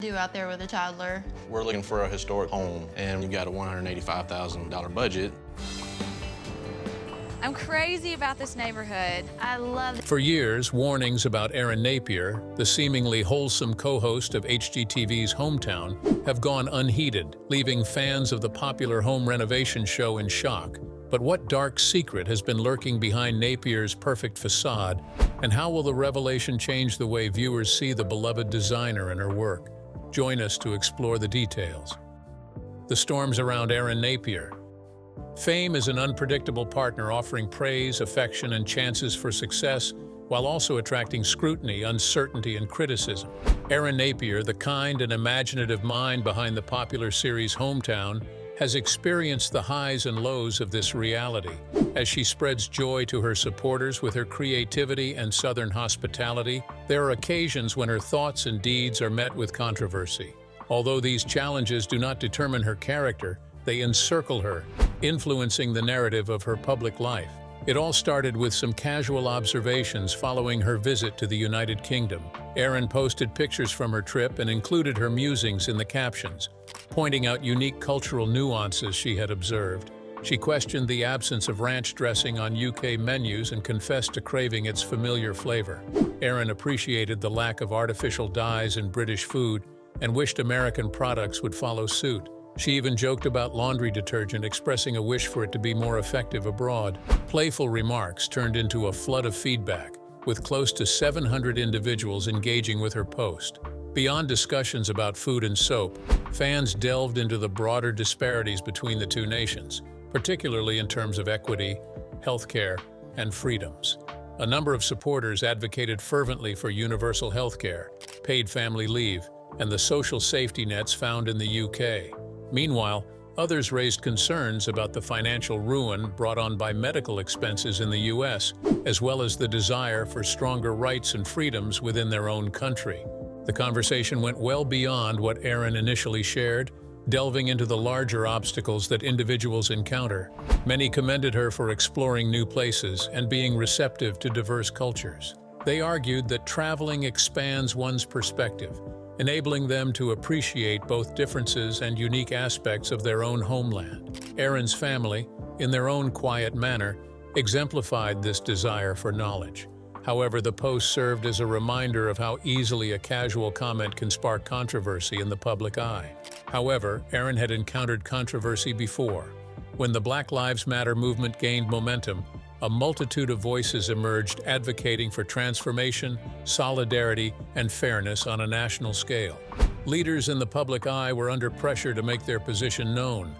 do out there with a toddler. We're looking for a historic home, and we've got a $185,000 budget. I'm crazy about this neighborhood. I love it. For years, warnings about Erin Napier, the seemingly wholesome co-host of HGTV's Home Town, have gone unheeded, leaving fans of the popular home renovation show in shock. But what dark secret has been lurking behind Napier's perfect facade, and how will the revelation change the way viewers see the beloved designer and her work? Join us to explore the details. The storms around Erin Napier. Fame is an unpredictable partner offering praise, affection, and chances for success, while also attracting scrutiny, uncertainty, and criticism. Erin Napier, the kind and imaginative mind behind the popular series Home Town, has experienced the highs and lows of this reality. As she spreads joy to her supporters with her creativity and Southern hospitality, there are occasions when her thoughts and deeds are met with controversy. Although these challenges do not determine her character, they encircle her, influencing the narrative of her public life. It all started with some casual observations following her visit to the United Kingdom. Erin posted pictures from her trip and included her musings in the captions, pointing out unique cultural nuances she had observed. She questioned the absence of ranch dressing on UK menus and confessed to craving its familiar flavor. Erin appreciated the lack of artificial dyes in British food and wished American products would follow suit. She even joked about laundry detergent, expressing a wish for it to be more effective abroad. Playful remarks turned into a flood of feedback, with close to 700 individuals engaging with her post. Beyond discussions about food and soap, fans delved into the broader disparities between the two nations, particularly in terms of equity, healthcare, and freedoms. A number of supporters advocated fervently for universal healthcare, paid family leave, and the social safety nets found in the UK. Meanwhile, others raised concerns about the financial ruin brought on by medical expenses in the US, as well as the desire for stronger rights and freedoms within their own country. The conversation went well beyond what Erin initially shared, delving into the larger obstacles that individuals encounter. Many commended her for exploring new places and being receptive to diverse cultures. They argued that traveling expands one's perspective, enabling them to appreciate both differences and unique aspects of their own homeland. Erin's family, in their own quiet manner, exemplified this desire for knowledge. However, the post served as a reminder of how easily a casual comment can spark controversy in the public eye. However, Erin had encountered controversy before. When the Black Lives Matter movement gained momentum, a multitude of voices emerged advocating for transformation, solidarity, and fairness on a national scale. Leaders in the public eye were under pressure to make their position known.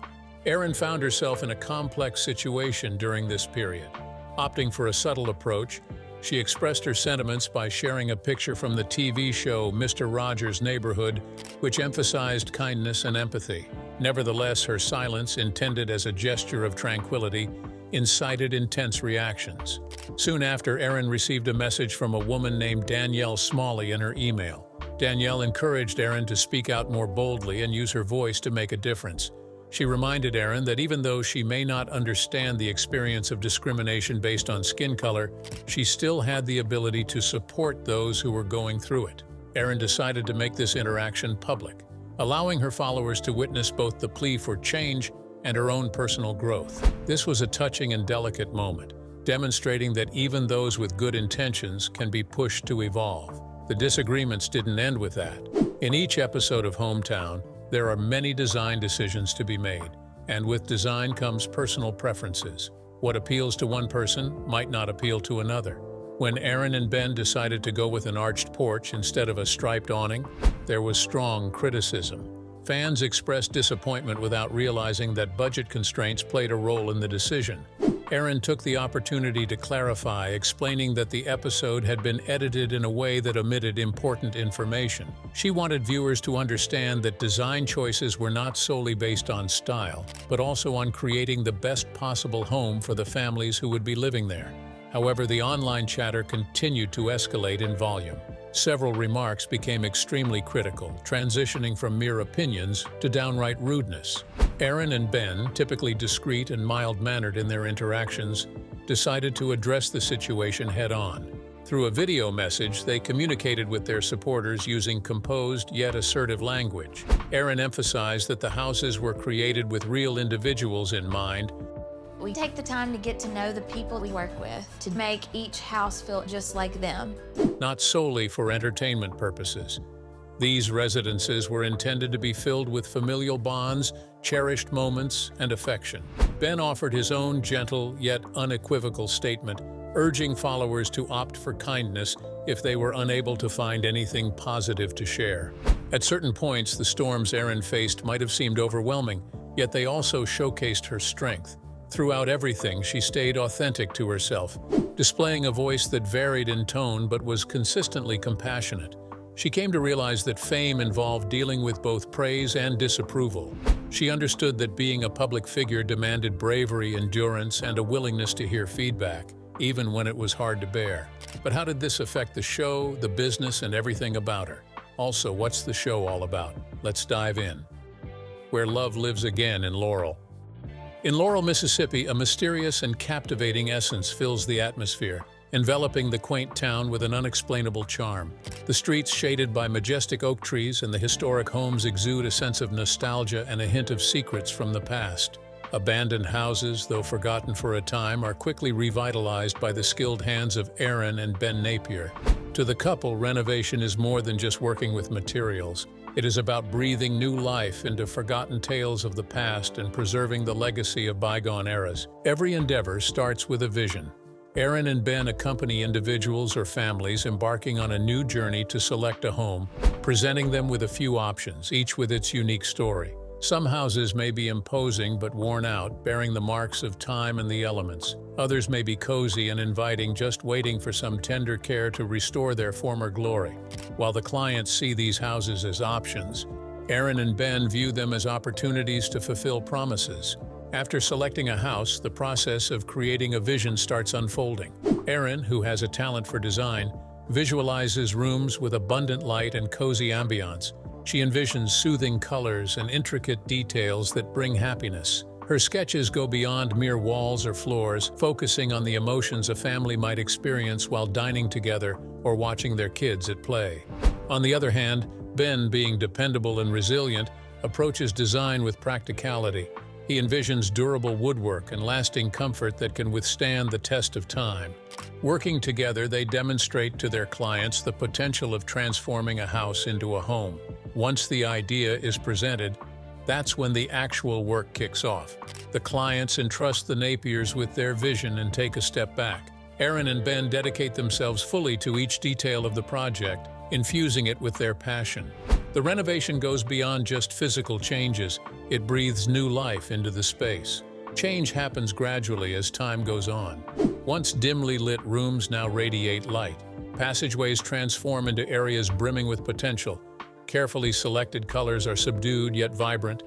Erin found herself in a complex situation during this period. Opting for a subtle approach, she expressed her sentiments by sharing a picture from the TV show Mr. Rogers' Neighborhood, which emphasized kindness and empathy. Nevertheless, her silence, intended as a gesture of tranquility, incited intense reactions. Soon after, Erin received a message from a woman named Danielle Smalley in her email. Danielle encouraged Erin to speak out more boldly and use her voice to make a difference. She reminded Erin that even though she may not understand the experience of discrimination based on skin color, she still had the ability to support those who were going through it. Erin decided to make this interaction public, allowing her followers to witness both the plea for change and her own personal growth. This was a touching and delicate moment, demonstrating that even those with good intentions can be pushed to evolve. The disagreements didn't end with that. In each episode of Home Town, there are many design decisions to be made, and with design comes personal preferences. What appeals to one person might not appeal to another. When Erin and Ben decided to go with an arched porch instead of a striped awning, there was strong criticism. Fans expressed disappointment without realizing that budget constraints played a role in the decision. Erin took the opportunity to clarify, explaining that the episode had been edited in a way that omitted important information. She wanted viewers to understand that design choices were not solely based on style, but also on creating the best possible home for the families who would be living there. However, the online chatter continued to escalate in volume. Several remarks became extremely critical, transitioning from mere opinions to downright rudeness. Erin and Ben, typically discreet and mild-mannered in their interactions, decided to address the situation head-on. Through a video message, they communicated with their supporters using composed yet assertive language. Erin emphasized that the houses were created with real individuals in mind. We take the time to get to know the people we work with, to make each house feel just like them. Not solely for entertainment purposes. These residences were intended to be filled with familial bonds, cherished moments, and affection. Ben offered his own gentle yet unequivocal statement, urging followers to opt for kindness if they were unable to find anything positive to share. At certain points, the storms Erin faced might have seemed overwhelming, yet they also showcased her strength. Throughout everything, she stayed authentic to herself, displaying a voice that varied in tone but was consistently compassionate. She came to realize that fame involved dealing with both praise and disapproval. She understood that being a public figure demanded bravery, endurance, and a willingness to hear feedback, even when it was hard to bear. But how did this affect the show, the business, and everything about her? Also, what's the show all about? Let's dive in. Where love lives again in Laurel. In Laurel, Mississippi, a mysterious and captivating essence fills the atmosphere, enveloping the quaint town with an unexplainable charm. The streets, shaded by majestic oak trees, and the historic homes exude a sense of nostalgia and a hint of secrets from the past. Abandoned houses, though forgotten for a time, are quickly revitalized by the skilled hands of Erin and Ben Napier. To the couple, renovation is more than just working with materials. It is about breathing new life into forgotten tales of the past and preserving the legacy of bygone eras. Every endeavor starts with a vision. Erin and Ben accompany individuals or families embarking on a new journey to select a home, presenting them with a few options, each with its unique story. Some houses may be imposing but worn out, bearing the marks of time and the elements. Others may be cozy and inviting, just waiting for some tender care to restore their former glory. While the clients see these houses as options, Erin and Ben view them as opportunities to fulfill promises. After selecting a house, the process of creating a vision starts unfolding. Erin, who has a talent for design, visualizes rooms with abundant light and cozy ambiance. She envisions soothing colors and intricate details that bring happiness. Her sketches go beyond mere walls or floors, focusing on the emotions a family might experience while dining together or watching their kids at play. On the other hand, Ben, being dependable and resilient, approaches design with practicality. He envisions durable woodwork and lasting comfort that can withstand the test of time. Working together, they demonstrate to their clients the potential of transforming a house into a home. Once the idea is presented, that's when the actual work kicks off. The clients entrust the Napiers with their vision and take a step back. Erin and Ben dedicate themselves fully to each detail of the project, infusing it with their passion. The renovation goes beyond just physical changes. It breathes new life into the space. Change happens gradually as time goes on. Once dimly lit rooms now radiate light. Passageways transform into areas brimming with potential. Carefully selected colors are subdued yet vibrant.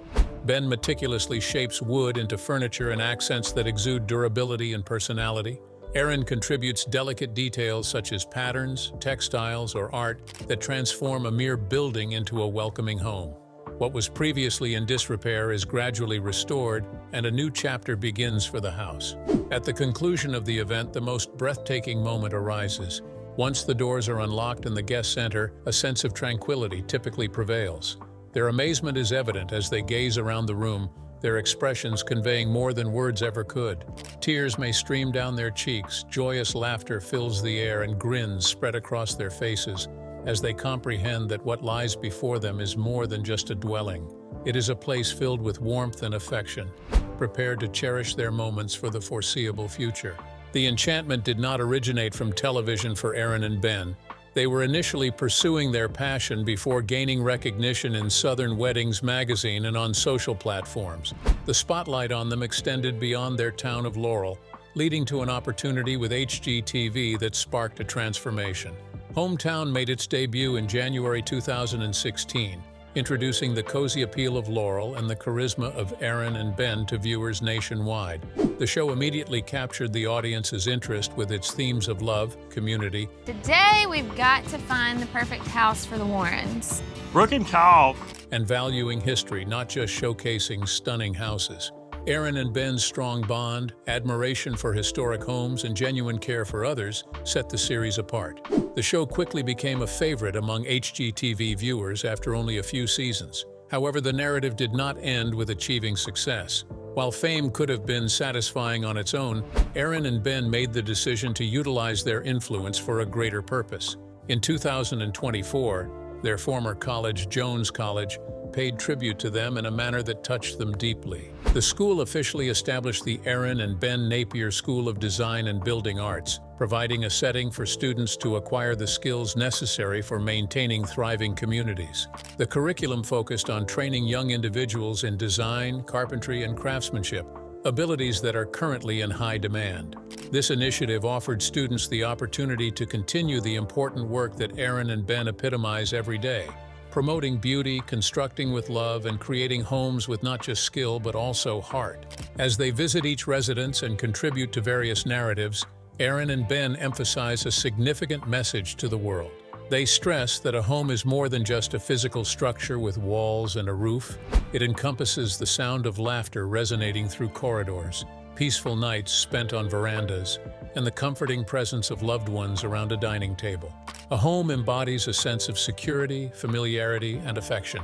Ben meticulously shapes wood into furniture and accents that exude durability and personality. Erin contributes delicate details such as patterns, textiles, or art that transform a mere building into a welcoming home. What was previously in disrepair is gradually restored, and a new chapter begins for the house. At the conclusion of the event, the most breathtaking moment arises. Once the doors are unlocked and the guests enter, a sense of tranquility typically prevails. Their amazement is evident as they gaze around the room, their expressions conveying more than words ever could. Tears may stream down their cheeks, joyous laughter fills the air, and grins spread across their faces as they comprehend that what lies before them is more than just a dwelling. It is a place filled with warmth and affection, prepared to cherish their moments for the foreseeable future. The enchantment did not originate from television for Erin and Ben. They were initially pursuing their passion before gaining recognition in Southern Weddings magazine and on social platforms. The spotlight on them extended beyond their town of Laurel, leading to an opportunity with HGTV that sparked a transformation. Home Town made its debut in January 2016, introducing the cozy appeal of Laurel and the charisma of Erin and Ben to viewers nationwide. The show immediately captured the audience's interest with its themes of love, community. Today, we've got to find the perfect house for the Warrens. Brooke and Kyle. And valuing history, not just showcasing stunning houses. Erin and Ben's strong bond, admiration for historic homes, and genuine care for others set the series apart. The show quickly became a favorite among HGTV viewers after only a few seasons. However, the narrative did not end with achieving success. While fame could have been satisfying on its own, Erin and Ben made the decision to utilize their influence for a greater purpose. In 2024, their former college, Jones College, paid tribute to them in a manner that touched them deeply. The school officially established the Erin and Ben Napier School of Design and Building Arts, providing a setting for students to acquire the skills necessary for maintaining thriving communities. The curriculum focused on training young individuals in design, carpentry, and craftsmanship, abilities that are currently in high demand. This initiative offered students the opportunity to continue the important work that Erin and Ben epitomize every day, promoting beauty, constructing with love, and creating homes with not just skill but also heart. As they visit each residence and contribute to various narratives, Erin and Ben emphasize a significant message to the world. They stress that a home is more than just a physical structure with walls and a roof. It encompasses the sound of laughter resonating through corridors, peaceful nights spent on verandas, and the comforting presence of loved ones around a dining table. A home embodies a sense of security, familiarity, and affection.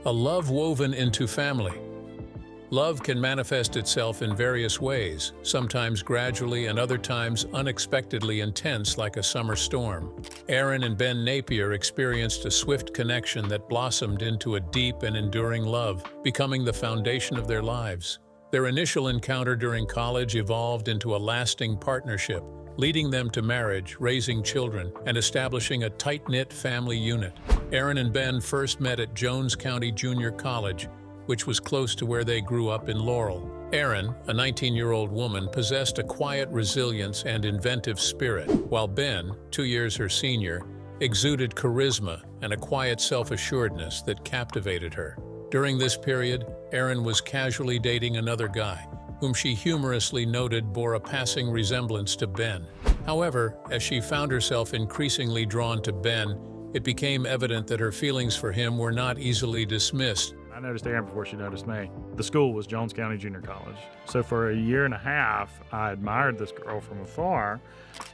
A love woven into family. Love can manifest itself in various ways, sometimes gradually and other times unexpectedly intense like a summer storm. Erin and Ben Napier experienced a swift connection that blossomed into a deep and enduring love, becoming the foundation of their lives. Their initial encounter during college evolved into a lasting partnership, leading them to marriage, raising children, and establishing a tight-knit family unit. Erin and Ben first met at Jones County Junior College, which was close to where they grew up in Laurel. Erin, a 19-year-old woman, possessed a quiet resilience and inventive spirit, while Ben, 2 years her senior, exuded charisma and a quiet self-assuredness that captivated her. During this period, Erin was casually dating another guy, whom she humorously noted bore a passing resemblance to Ben. However, as she found herself increasingly drawn to Ben, it became evident that her feelings for him were not easily dismissed. I noticed Erin before she noticed me. The school was Jones County Junior College. So for a year and a half, I admired this girl from afar.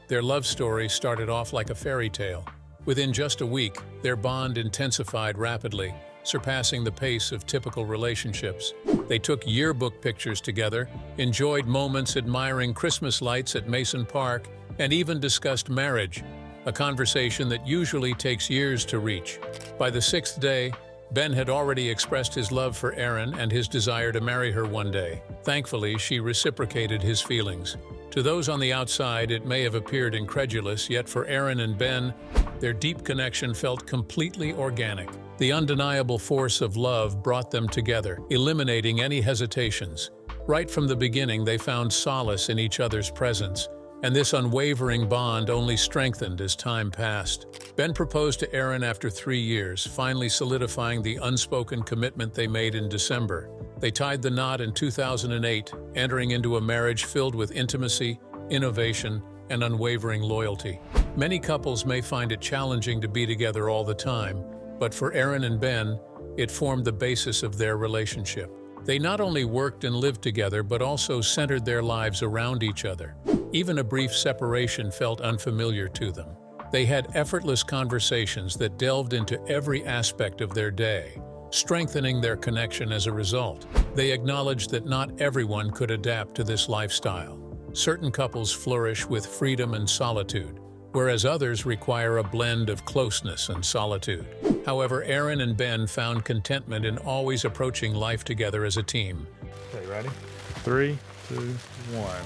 Their love story started off like a fairy tale. Within just a week, their bond intensified rapidly, surpassing the pace of typical relationships. They took yearbook pictures together, enjoyed moments admiring Christmas lights at Mason Park, and even discussed marriage, a conversation that usually takes years to reach. By the 6th day, Ben had already expressed his love for Erin and his desire to marry her one day. Thankfully, she reciprocated his feelings. To those on the outside, it may have appeared incredulous, yet for Erin and Ben, their deep connection felt completely organic. The undeniable force of love brought them together, eliminating any hesitations. Right from the beginning, they found solace in each other's presence, and this unwavering bond only strengthened as time passed. Ben proposed to Erin after 3 years, finally solidifying the unspoken commitment they made in December. They tied the knot in 2008, entering into a marriage filled with intimacy, innovation, and unwavering loyalty. Many couples may find it challenging to be together all the time, but for Erin and Ben, it formed the basis of their relationship. They not only worked and lived together, but also centered their lives around each other. Even a brief separation felt unfamiliar to them. They had effortless conversations that delved into every aspect of their day, strengthening their connection as a result. They acknowledged that not everyone could adapt to this lifestyle. Certain couples flourish with freedom and solitude, whereas others require a blend of closeness and solitude. However, Erin and Ben found contentment in always approaching life together as a team. Okay, ready? 3, 2, 1.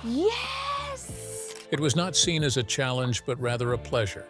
Yes! It was not seen as a challenge, but rather a pleasure,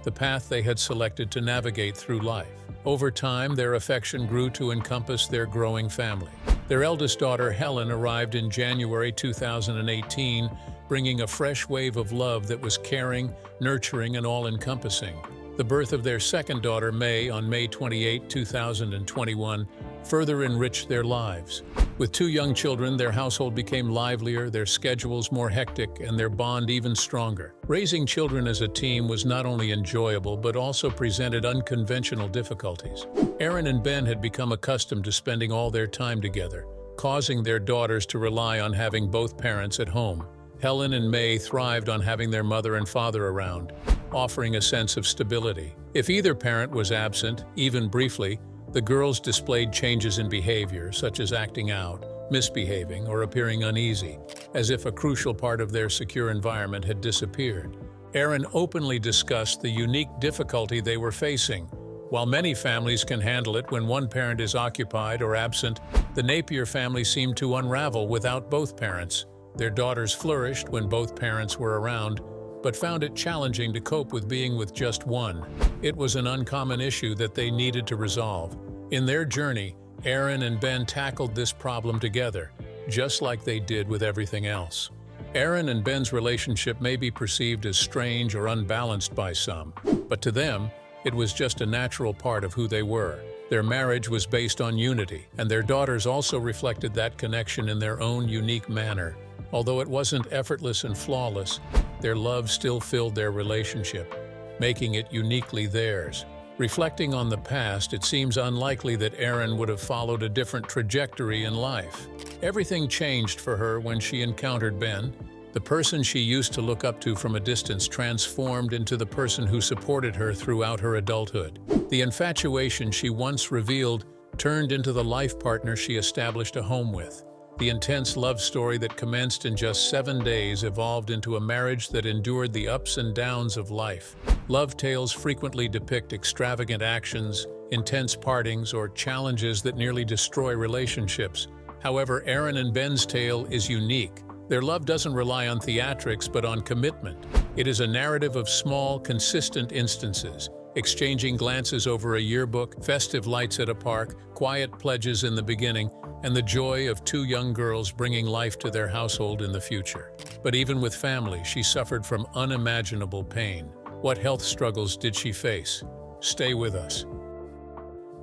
the path they had selected to navigate through life. Over time, their affection grew to encompass their growing family. Their eldest daughter, Helen, arrived in January 2018, bringing a fresh wave of love that was caring, nurturing, and all-encompassing. The birth of their second daughter, May, on May 28, 2021, further enriched their lives. With 2 young children, their household became livelier, their schedules more hectic, and their bond even stronger. Raising children as a team was not only enjoyable, but also presented unconventional difficulties. Erin and Ben had become accustomed to spending all their time together, causing their daughters to rely on having both parents at home. Helen and May thrived on having their mother and father around, offering a sense of stability. If either parent was absent, even briefly, the girls displayed changes in behavior, such as acting out, misbehaving, or appearing uneasy, as if a crucial part of their secure environment had disappeared. Erin openly discussed the unique difficulty they were facing. While many families can handle it when one parent is occupied or absent, the Napier family seemed to unravel without both parents. Their daughters flourished when both parents were around, but found it challenging to cope with being with just one. It was an uncommon issue that they needed to resolve. In their journey, Erin and Ben tackled this problem together, just like they did with everything else. Erin and Ben's relationship may be perceived as strange or unbalanced by some, but to them, it was just a natural part of who they were. Their marriage was based on unity, and their daughters also reflected that connection in their own unique manner. Although it wasn't effortless and flawless, their love still filled their relationship, making it uniquely theirs. Reflecting on the past, it seems unlikely that Erin would have followed a different trajectory in life. Everything changed for her when she encountered Ben. The person she used to look up to from a distance transformed into the person who supported her throughout her adulthood. The infatuation she once revealed turned into the life partner she established a home with. The intense love story that commenced in just 7 days evolved into a marriage that endured the ups and downs of life. Love tales frequently depict extravagant actions, intense partings, or challenges that nearly destroy relationships. However, Erin and Ben's tale is unique. Their love doesn't rely on theatrics but on commitment. It is a narrative of small, consistent instances, exchanging glances over a yearbook, festive lights at a park, quiet pledges in the beginning, and the joy of 2 young girls bringing life to their household in the future. But even with family, she suffered from unimaginable pain. What health struggles did she face? Stay with us.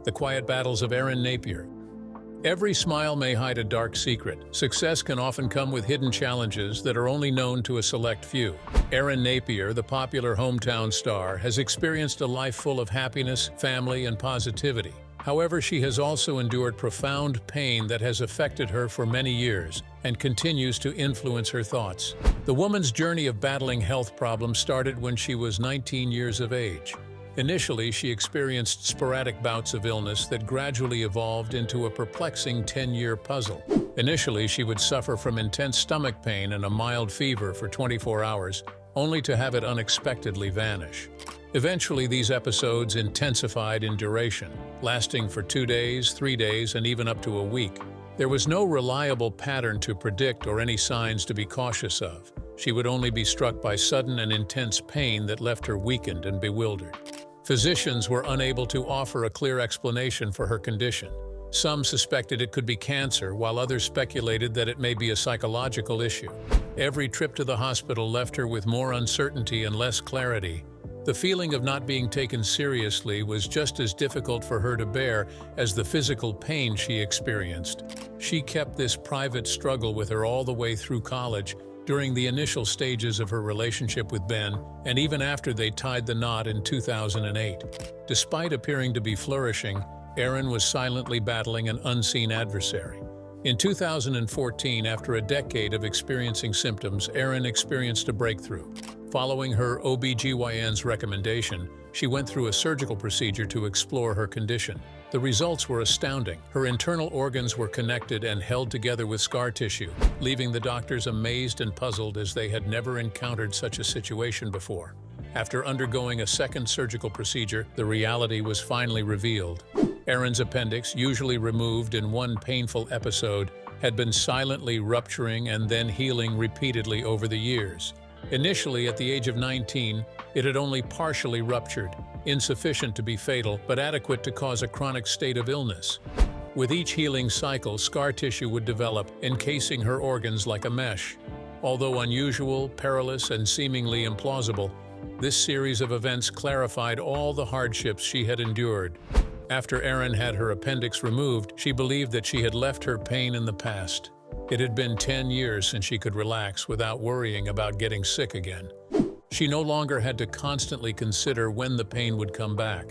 The Quiet Battles of Erin Napier. Every smile may hide a dark secret. Success can often come with hidden challenges that are only known to a select few. Erin Napier, the popular hometown star, has experienced a life full of happiness, family, and positivity. However, she has also endured profound pain that has affected her for many years and continues to influence her thoughts. The woman's journey of battling health problems started when she was 19 years of age. Initially, she experienced sporadic bouts of illness that gradually evolved into a perplexing 10-year puzzle. Initially, she would suffer from intense stomach pain and a mild fever for 24 hours, only to have it unexpectedly vanish. Eventually, these episodes intensified in duration, lasting for 2 days, 3 days, and even up to a week. There was no reliable pattern to predict or any signs to be cautious of. She would only be struck by sudden and intense pain that left her weakened and bewildered. Physicians were unable to offer a clear explanation for her condition. Some suspected it could be cancer, while others speculated that it may be a psychological issue. Every trip to the hospital left her with more uncertainty and less clarity. The feeling of not being taken seriously was just as difficult for her to bear as the physical pain she experienced. She kept this private struggle with her all the way through college, during the initial stages of her relationship with Ben, and even after they tied the knot in 2008. Despite appearing to be flourishing, Erin was silently battling an unseen adversary. In 2014, after a decade of experiencing symptoms, Erin experienced a breakthrough. Following her OB/GYN's recommendation, she went through a surgical procedure to explore her condition. The results were astounding. Her internal organs were connected and held together with scar tissue, leaving the doctors amazed and puzzled as they had never encountered such a situation before. After undergoing a second surgical procedure, the reality was finally revealed. Erin's appendix, usually removed in one painful episode, had been silently rupturing and then healing repeatedly over the years. Initially, at the age of 19, it had only partially ruptured, insufficient to be fatal, but adequate to cause a chronic state of illness. With each healing cycle, scar tissue would develop, encasing her organs like a mesh. Although unusual, perilous, and seemingly implausible, this series of events clarified all the hardships she had endured. After Erin had her appendix removed, she believed that she had left her pain in the past. It had been 10 years since she could relax without worrying about getting sick again. She no longer had to constantly consider when the pain would come back.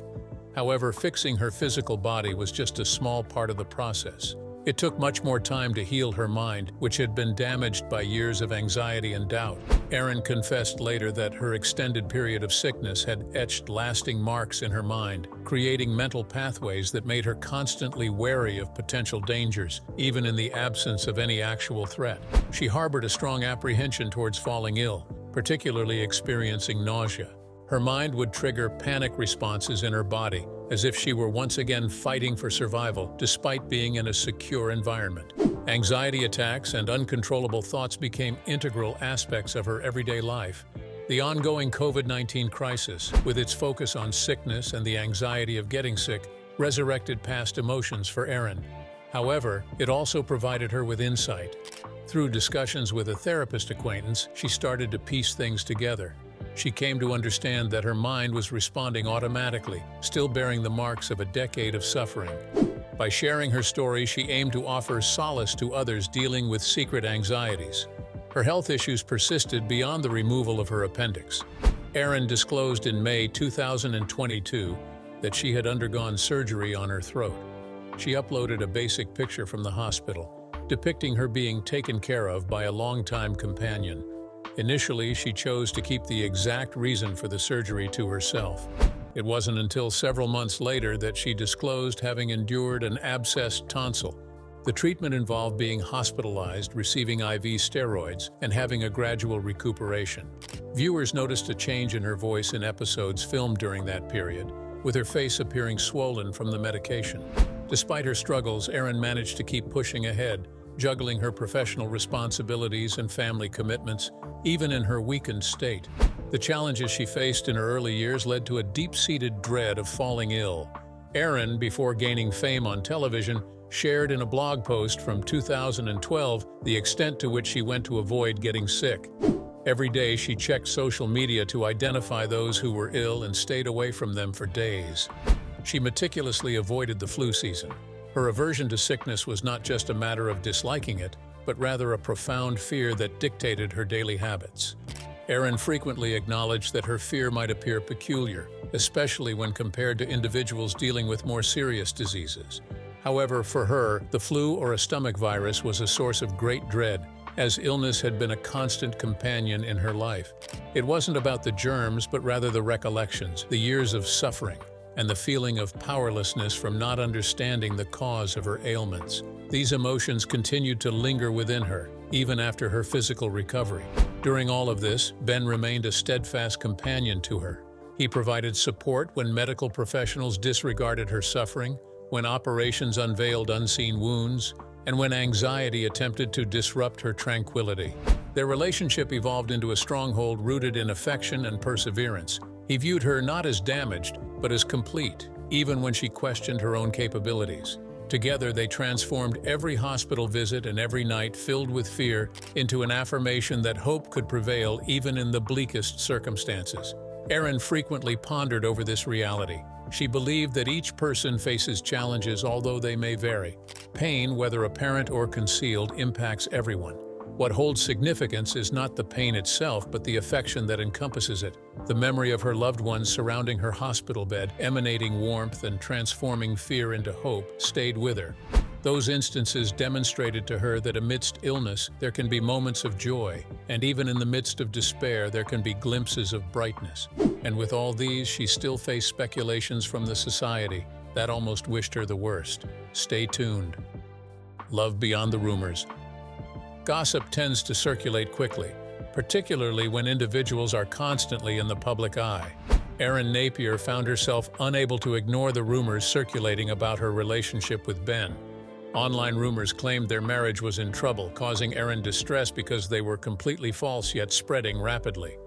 However, fixing her physical body was just a small part of the process. It took much more time to heal her mind, which had been damaged by years of anxiety and doubt. Erin confessed later that her extended period of sickness had etched lasting marks in her mind, creating mental pathways that made her constantly wary of potential dangers, even in the absence of any actual threat. She harbored a strong apprehension towards falling ill, particularly experiencing nausea. Her mind would trigger panic responses in her body, as if she were once again fighting for survival, despite being in a secure environment. Anxiety attacks and uncontrollable thoughts became integral aspects of her everyday life. The ongoing COVID-19 crisis, with its focus on sickness and the anxiety of getting sick, resurrected past emotions for Erin. However, it also provided her with insight. Through discussions with a therapist acquaintance, she started to piece things together. She came to understand that her mind was responding automatically, still bearing the marks of a decade of suffering. By sharing her story, she aimed to offer solace to others dealing with secret anxieties. Her health issues persisted beyond the removal of her appendix. Erin disclosed in May 2022 that she had undergone surgery on her throat. She uploaded a basic picture from the hospital, depicting her being taken care of by a longtime companion. Initially, she chose to keep the exact reason for the surgery to herself. It wasn't until several months later that she disclosed having endured an abscessed tonsil. The treatment involved being hospitalized, receiving IV steroids, and having a gradual recuperation. Viewers noticed a change in her voice in episodes filmed during that period, with her face appearing swollen from the medication. Despite her struggles, Erin managed to keep pushing ahead, juggling her professional responsibilities and family commitments, even in her weakened state. The challenges she faced in her early years led to a deep-seated dread of falling ill. Erin, before gaining fame on television, shared in a blog post from 2012 the extent to which she went to avoid getting sick. Every day she checked social media to identify those who were ill and stayed away from them for days. She meticulously avoided the flu season. Her aversion to sickness was not just a matter of disliking it, but rather a profound fear that dictated her daily habits. Erin frequently acknowledged that her fear might appear peculiar, especially when compared to individuals dealing with more serious diseases. However, for her, the flu or a stomach virus was a source of great dread, as illness had been a constant companion in her life. It wasn't about the germs, but rather the recollections, the years of suffering, and the feeling of powerlessness from not understanding the cause of her ailments. These emotions continued to linger within her, even after her physical recovery. During all of this, Ben remained a steadfast companion to her. He provided support when medical professionals disregarded her suffering, when operations unveiled unseen wounds, and when anxiety attempted to disrupt her tranquility. Their relationship evolved into a stronghold rooted in affection and perseverance. He viewed her not as damaged, but as complete, even when she questioned her own capabilities. Together, they transformed every hospital visit and every night filled with fear into an affirmation that hope could prevail even in the bleakest circumstances. Erin frequently pondered over this reality. She believed that each person faces challenges, although they may vary. Pain, whether apparent or concealed, impacts everyone. What holds significance is not the pain itself, but the affection that encompasses it. The memory of her loved ones surrounding her hospital bed, emanating warmth and transforming fear into hope, stayed with her. Those instances demonstrated to her that amidst illness, there can be moments of joy, and even in the midst of despair, there can be glimpses of brightness. And with all these, she still faced speculations from the society that almost wished her the worst. Stay tuned. Love beyond the rumors. Gossip tends to circulate quickly, particularly when individuals are constantly in the public eye. Erin Napier found herself unable to ignore the rumors circulating about her relationship with Ben. Online rumors claimed their marriage was in trouble, causing Erin distress because they were completely false yet spreading rapidly.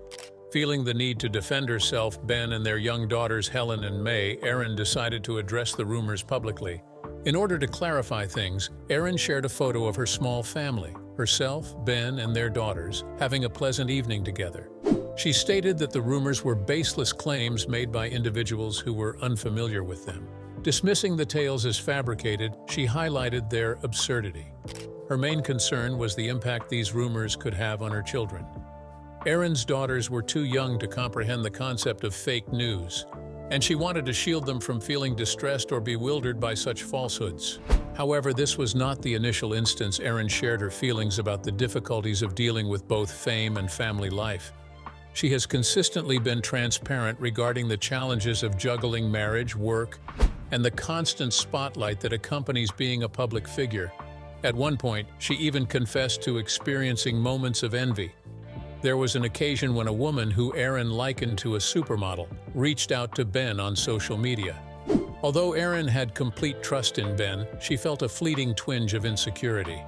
Feeling the need to defend herself, Ben, and their young daughters Helen and May, Erin decided to address the rumors publicly. In order to clarify things, Erin shared a photo of her small family, herself, Ben, and their daughters, having a pleasant evening together. She stated that the rumors were baseless claims made by individuals who were unfamiliar with them. Dismissing the tales as fabricated, she highlighted their absurdity. Her main concern was the impact these rumors could have on her children. Erin's daughters were too young to comprehend the concept of fake news. and she wanted to shield them from feeling distressed or bewildered by such falsehoods. However, this was not the initial instance Erin shared her feelings about the difficulties of dealing with both fame and family life. She has consistently been transparent regarding the challenges of juggling marriage, work, and the constant spotlight that accompanies being a public figure. At one point, she even confessed to experiencing moments of envy. There was an occasion when a woman who Erin likened to a supermodel reached out to Ben on social media. Although Erin had complete trust in Ben, she felt a fleeting twinge of insecurity.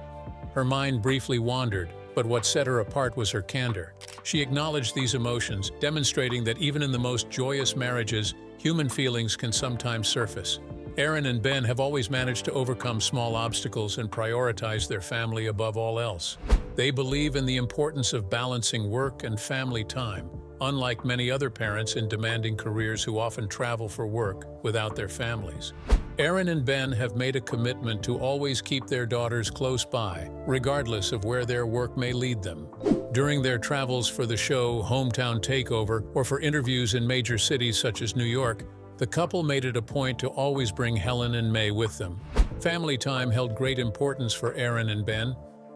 Her mind briefly wandered, but what set her apart was her candor. She acknowledged these emotions, demonstrating that even in the most joyous marriages, human feelings can sometimes surface. Erin and Ben have always managed to overcome small obstacles and prioritize their family above all else. They believe in the importance of balancing work and family time, unlike many other parents in demanding careers who often travel for work without their families. Erin and Ben have made a commitment to always keep their daughters close by, regardless of where their work may lead them. During their travels for the show Hometown Takeover or for interviews in major cities such as New York, the couple made it a point to always bring Helen and May with them. Family time held great importance for Erin and Ben.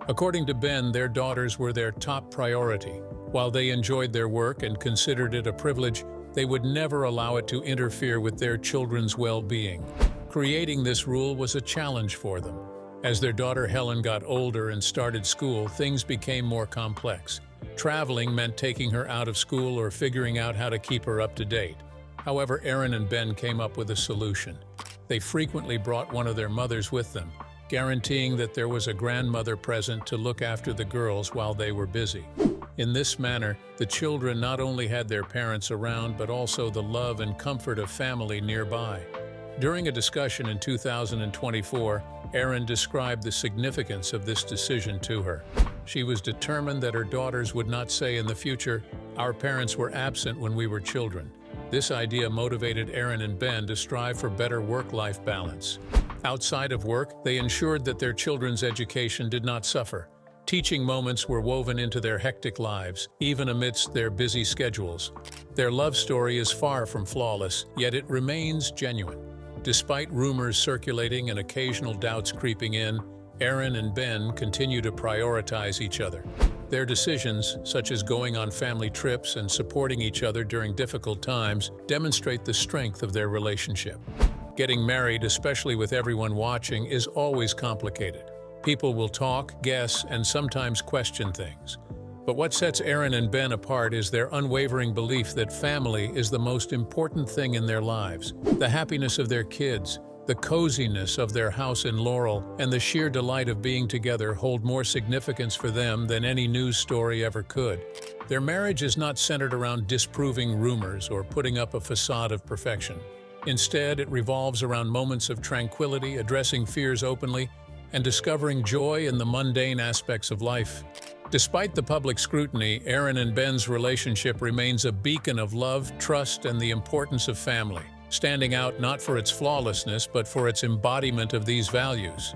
According to Ben, their daughters were their top priority. While they enjoyed their work and considered it a privilege, they would never allow it to interfere with their children's well-being. Creating this rule was a challenge for them. As their daughter Helen got older and started school, things became more complex. Traveling meant taking her out of school or figuring out how to keep her up to date. However, Erin and Ben came up with a solution. They frequently brought one of their mothers with them, guaranteeing that there was a grandmother present to look after the girls while they were busy. In this manner, the children not only had their parents around, but also the love and comfort of family nearby. During a discussion in 2024, Erin described the significance of this decision to her. She was determined that her daughters would not say in the future, "Our parents were absent when we were children." This idea motivated Erin and Ben to strive for better work-life balance. Outside of work, they ensured that their children's education did not suffer. Teaching moments were woven into their hectic lives, even amidst their busy schedules. Their love story is far from flawless, yet it remains genuine. Despite rumors circulating and occasional doubts creeping in, Erin and Ben continue to prioritize each other. Their decisions, such as going on family trips and supporting each other during difficult times, demonstrate the strength of their relationship. Getting married, especially with everyone watching, is always complicated. People will talk, guess, and sometimes question things. But what sets Erin and Ben apart is their unwavering belief that family is the most important thing in their lives. The happiness of their kids, the coziness of their house in Laurel, and the sheer delight of being together hold more significance for them than any news story ever could. Their marriage is not centered around disproving rumors or putting up a facade of perfection. Instead, it revolves around moments of tranquility, addressing fears openly, and discovering joy in the mundane aspects of life. Despite the public scrutiny, Erin and Ben's relationship remains a beacon of love, trust, and the importance of family, standing out not for its flawlessness, but for its embodiment of these values.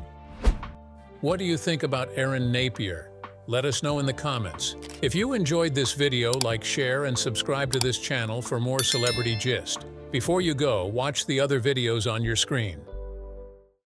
What do you think about Erin Napier? Let us know in the comments. If you enjoyed this video, like, share, and subscribe to this channel for more celebrity gist. Before you go, watch the other videos on your screen.